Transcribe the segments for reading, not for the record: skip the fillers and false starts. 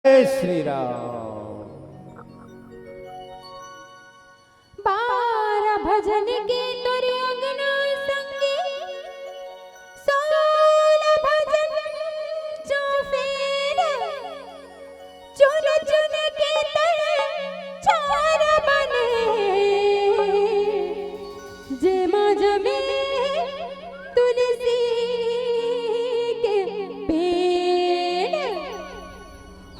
जय श्री राम। बारा भजन के तुर अगना संगे 16 भजन जो फेरे चुन चुन के तर चार बने जे मजमे तुलसी के पेड़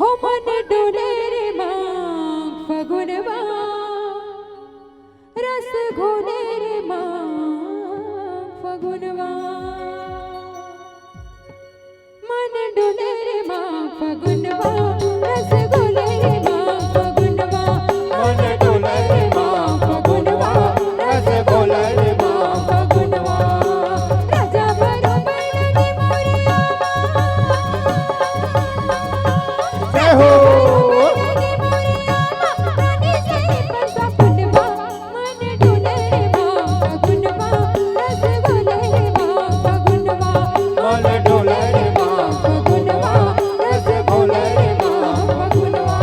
हो मन डोले रे माँ फगुनवा रस घोले रे माँ फगुनवा मन डोले रे माँ फगुनवा रस घोले रे माँ फगुनवा मन डोले रे माँ फगुनवा रस घोले रे माँ फगुनवा। राजा बरोबर लगे मोरिया जय हो। मन डोले रे माँ फगुनवा रस घोले रे माँ फगुनवा। मन डोले रे माँ फगुनवा रस घोले रे माँ फगुनवा।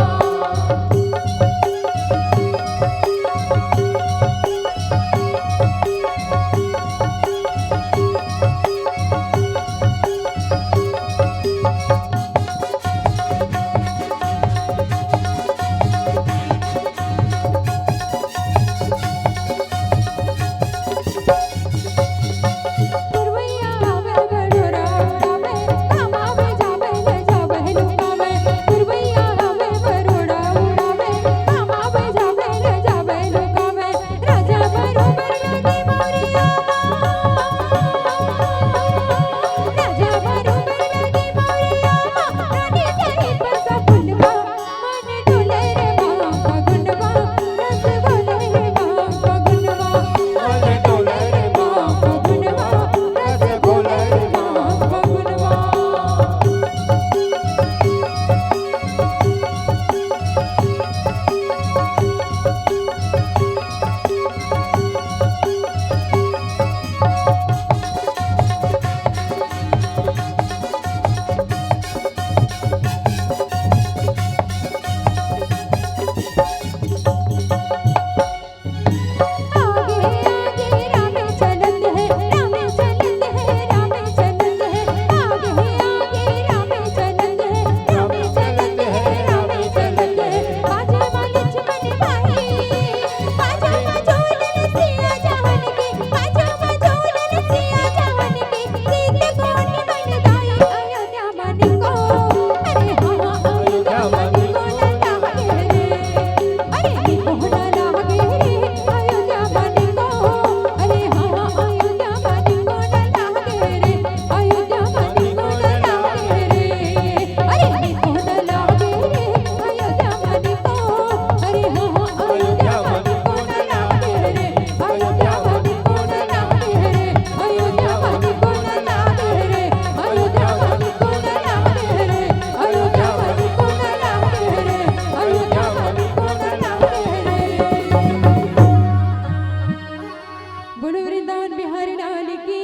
बोलो वृंदावन बिहारी लाल की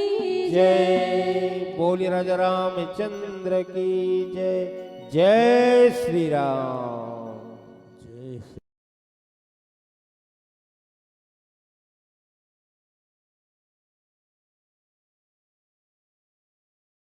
जय। बोली राजा रामचंद्र की जय। जय श्री राम।